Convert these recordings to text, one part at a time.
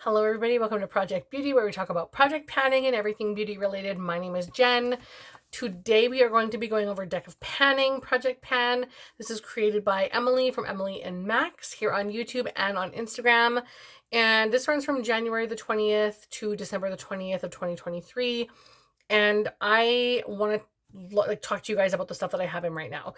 Hello everybody, welcome to Project Beauty, where we talk about project panning and everything beauty related. My name is Jen. Today we are going to be going over Deck of Panning, Project Pan. This is created by Emily from Emily and Max here on YouTube and on Instagram. And this runs from January the 20th to December the 20th of 2023. And I want to talk to you guys about the stuff that I have in right now.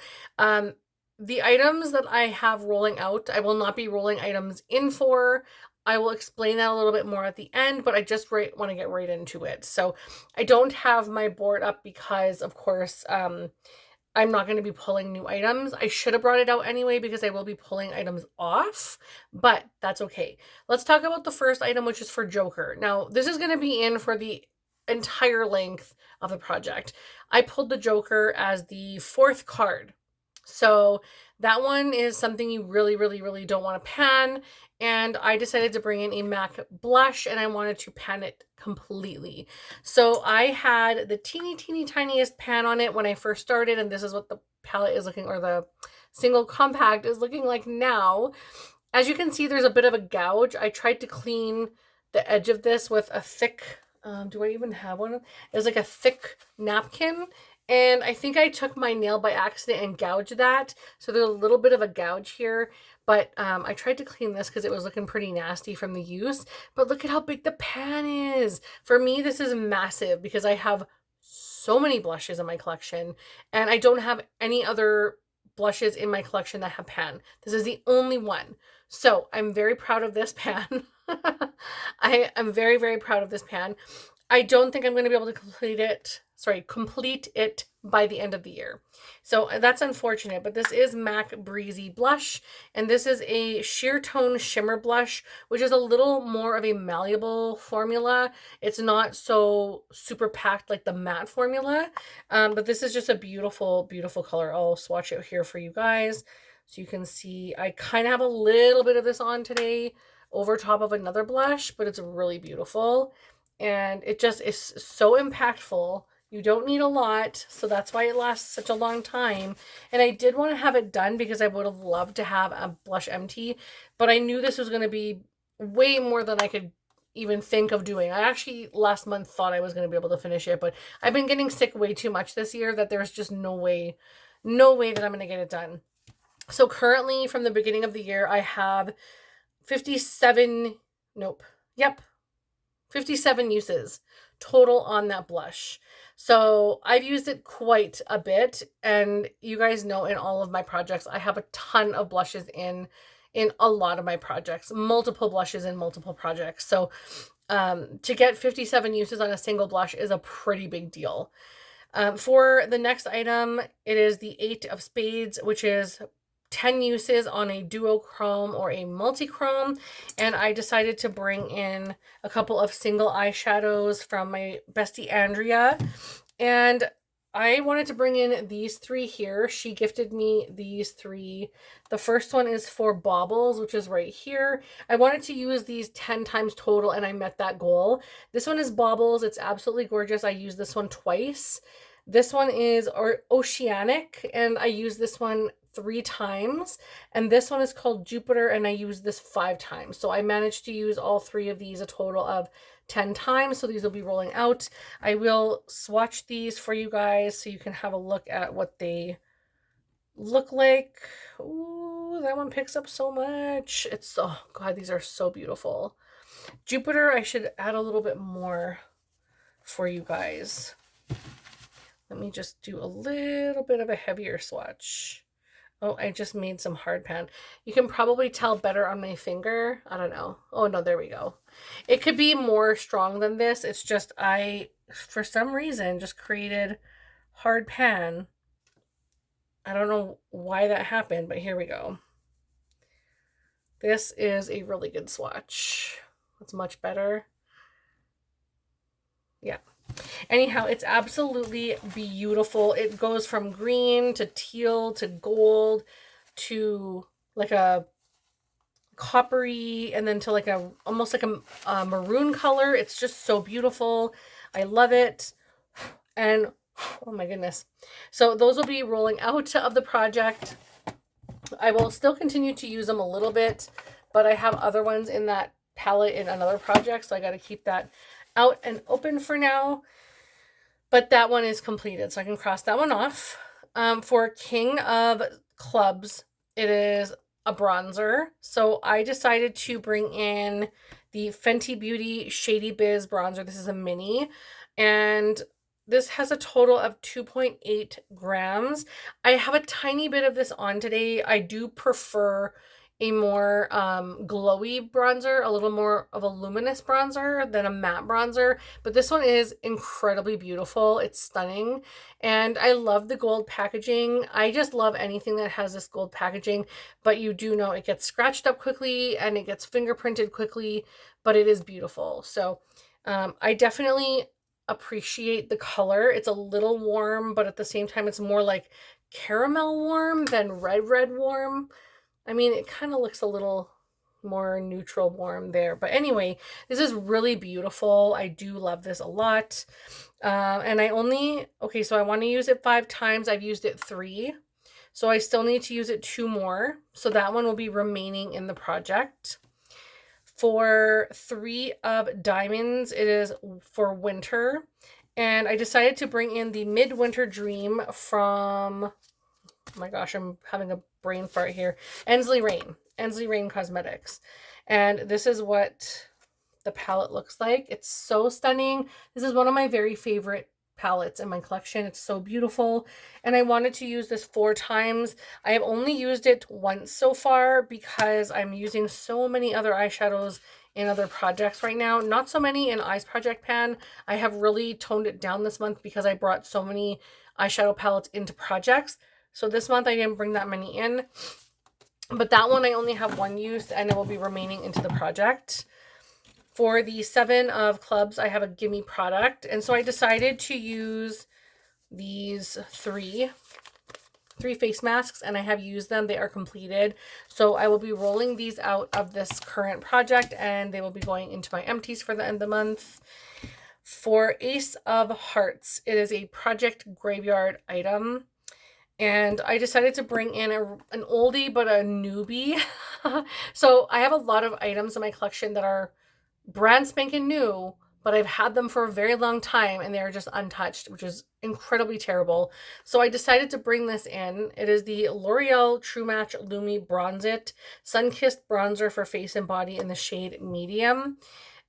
The items that I have rolling out, I will not be rolling items in for. I will explain that a little bit more at the end, but I just want to get right into it. So I don't have my board up because, of course, I'm not going to be pulling new items. I should have brought it out anyway because I will be pulling items off, but that's okay. Let's talk about the first item, which is for Joker. Now, this is going to be in for the entire length of the project. I pulled the Joker as the fourth card. So that one is something you really, really, really don't want to pan. And I decided to bring in a MAC blush and I wanted to pan it completely. So I had the teeny tiniest pan on it when I first started, and this is what the palette is looking, or the single compact is looking like now. As you can see, there's a bit of a gouge. I tried to clean the edge of this with a thick, do I even have one? It was like a thick napkin. And I think I took my nail by accident and gouged that. So there's a little bit of a gouge here. But I tried to clean this because it was looking pretty nasty from the use. But look at how big the pan is. For me, this is massive because I have so many blushes in my collection. And I don't have any other blushes in my collection that have pan. This is the only one. So I'm very proud of this pan. I am very, very proud of this pan. I don't think I'm going to be able to complete it by the end of the year. So that's unfortunate, but this is MAC Breezy Blush, and this is a sheer tone shimmer blush, which is a little more of a malleable formula. It's not so super packed like the matte formula, but this is just a beautiful, beautiful color. I'll swatch it here for you guys so you can see. I kind of have a little bit of this on today over top of another blush, but it's really beautiful. And it just is so impactful. You don't need a lot, so that's why it lasts such a long time. And I did want to have it done because I would have loved to have a blush empty, but I knew this was going to be way more than I could even think of doing. I actually last month thought I was going to be able to finish it, but I've been getting sick way too much this year that there's just no way that I'm going to get it done. So currently, from the beginning of the year, I have 57 uses total on that blush. So I've used it quite a bit, and you guys know in all of my projects I have a ton of blushes in a lot of my projects, multiple blushes in multiple projects. So to get 57 uses on a single blush is a pretty big deal. For the next item, it is the 8 of Spades, which is 10 uses on a duochrome or a multi-chrome, and I decided to bring in a couple of single eyeshadows from my bestie Andrea, and I wanted to bring in these three here. She gifted me these three. The first one is for Baubles, which is right here. I wanted to use these 10 times total, and I met that goal. This one is Baubles. It's absolutely gorgeous. I used this one twice. This one is Oceanic, and I used this one 3 times, and this one is called Jupiter, and I used this 5 times. So I managed to use all 3 of these a total of 10 times. So these will be rolling out. I will swatch these for you guys so you can have a look at what they look like. Ooh, that one picks up so much. Oh god, these are so beautiful. Jupiter, I should add a little bit more for you guys. Let me just do a little bit of a heavier swatch. Oh, I just made some hard pan. You can probably tell better on my finger. I don't know. Oh, no, there we go. It could be more strong than this. It's just I, for some reason, just created hard pan. I don't know why that happened, but here we go. This is a really good swatch. It's much better. Yeah. Anyhow, it's absolutely beautiful. It goes from green to teal to gold to like a coppery, and then to like a almost like a maroon color. It's just so beautiful. I love it. And oh my goodness. So those will be rolling out of the project. I will still continue to use them a little bit, but I have other ones in that palette in another project, so I got to keep that out and open for now. But that one is completed, so I can cross that one off. For King of Clubs, it is a bronzer. So I decided to bring in the Fenty Beauty Shady Biz bronzer. This is a mini, and this has a total of 2.8 grams. I have a tiny bit of this on today. I do prefer a more glowy bronzer, a little more of a luminous bronzer than a matte bronzer, but this one is incredibly beautiful. It's stunning, and I love the gold packaging. I just love anything that has this gold packaging, but you do know it gets scratched up quickly and it gets fingerprinted quickly, but it is beautiful. So I definitely appreciate the color. It's a little warm, but at the same time it's more like caramel warm than red warm. I mean, it kind of looks a little more neutral warm there. But anyway, this is really beautiful. I do love this a lot. And I only, okay, so I want to use it 5 times. I've used it 3. So I still need to use it 2 more. So that one will be remaining in the project. For 3 of Diamonds, it is for winter. And I decided to bring in the Midwinter Dream from, oh my gosh, I'm having a brain fart here. Ensley Rain Cosmetics. And this is what the palette looks like. It's so stunning. This is one of my very favorite palettes in my collection. It's so beautiful. And I wanted to use this 4 times. I have only used it once so far because I'm using so many other eyeshadows in other projects right now. Not so many in Eyes Project Pan. I have really toned it down this month because I brought so many eyeshadow palettes into projects. So this month I didn't bring that many in, but that one I only have 1 use and it will be remaining into the project. For the 7 of Clubs, I have a gimme product, and so I decided to use these 3 face masks, and I have used them. They are completed, so I will be rolling these out of this current project and they will be going into my empties for the end of the month. For Ace of Hearts, it is a Project Graveyard item. And I decided to bring in an oldie but a newbie. So I have a lot of items in my collection that are brand spanking new, but I've had them for a very long time and they're just untouched, which is incredibly terrible. So I decided to bring this in. It is the L'Oreal True Match Lumi Bronze It Sun-Kissed Bronzer for face and body in the shade medium.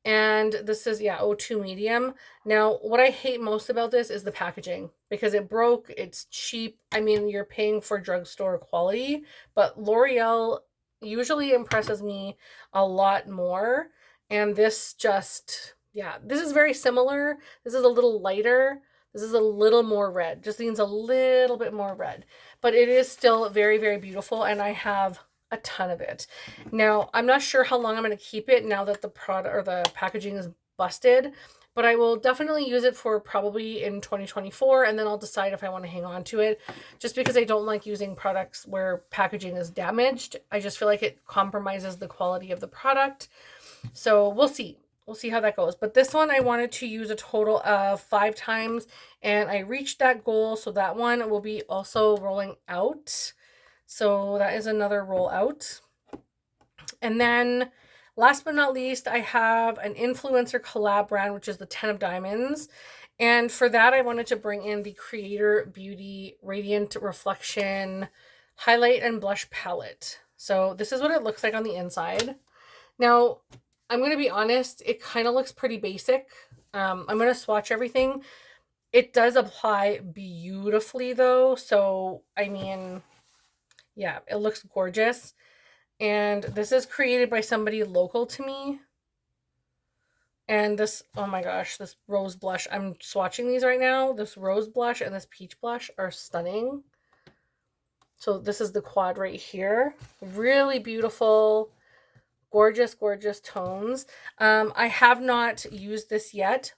And this is, yeah, O2 medium. Now, what I hate most about this is the packaging because it broke. It's cheap. I mean, you're paying for drugstore quality, but L'Oreal usually impresses me a lot more. And this just, yeah, this is very similar. This is a little lighter. This is a little more red. Just needs a little bit more red. But it is still very, very beautiful. And I have a ton of it. Now, I'm not sure how long I'm going to keep it now that the product or the packaging is busted, but I will definitely use it for probably in 2024, and then I'll decide if I want to hang on to it, just because I don't like using products where packaging is damaged. I just feel like it compromises the quality of the product. So we'll see. We'll see how that goes. But this one I wanted to use a total of 5 times, and I reached that goal, so that one will be also rolling out. So that is another roll out. And then last but not least, I have an influencer collab brand, which is the 10 of Diamonds. And for that, I wanted to bring in the Creator Beauty Radiant Reflection Highlight and Blush Palette. So this is what it looks like on the inside. Now, I'm going to be honest, it kind of looks pretty basic. I'm going to swatch everything. It does apply beautifully though. So, I mean, yeah, it looks gorgeous. And this is created by somebody local to me. And this, oh my gosh, this rose blush. I'm swatching these right now. This rose blush and this peach blush are stunning. So this is the quad right here. Really beautiful, gorgeous, gorgeous tones. I have not used this yet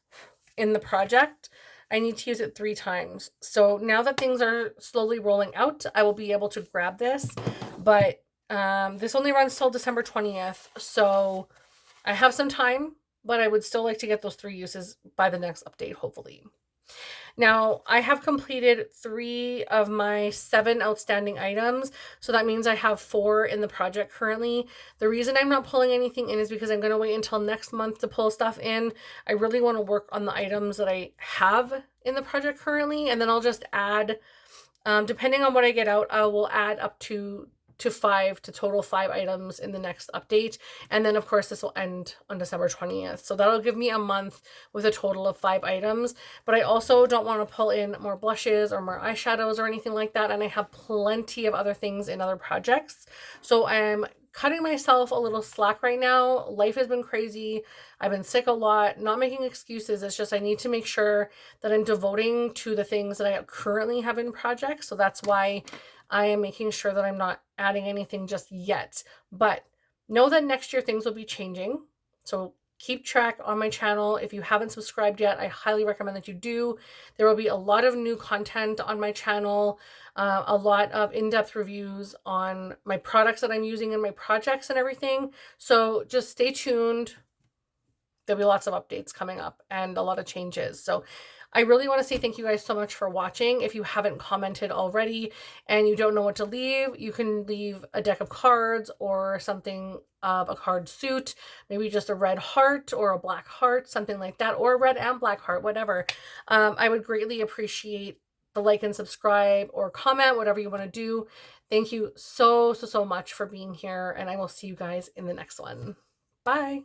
in the project. I need to use it 3 times. So now that things are slowly rolling out, I will be able to grab this. But this only runs till December 20th. So I have some time, but I would still like to get those 3 uses by the next update, hopefully. Now, I have completed 3 of my 7 outstanding items, so that means I have 4 in the project currently. The reason I'm not pulling anything in is because I'm going to wait until next month to pull stuff in. I really want to work on the items that I have in the project currently, and then I'll just add, depending on what I get out, I will add up to 5 to total 5 items in the next update. And then of course this will end on December 20th. So that'll give me a month with a total of 5 items. But I also don't want to pull in more blushes or more eyeshadows or anything like that. And I have plenty of other things in other projects. So I'm cutting myself a little slack right now. Life has been crazy. I've been sick a lot, not making excuses. It's just I need to make sure that I'm devoting to the things that I currently have in projects. So that's why I am making sure that I'm not adding anything just yet. But know that next year things will be changing. So keep track on my channel. If you haven't subscribed yet, I highly recommend that you do. There will be a lot of new content on my channel, a lot of in-depth reviews on my products that I'm using in my projects and everything. So just stay tuned. There'll be lots of updates coming up and a lot of changes. So I really want to say thank you guys so much for watching. If you haven't commented already and you don't know what to leave, you can leave a deck of cards or something of a card suit, maybe just a red heart or a black heart, something like that, or a red and black heart, whatever. I would greatly appreciate the like and subscribe or comment, whatever you want to do. Thank you so much for being here, and I will see you guys in the next one. Bye.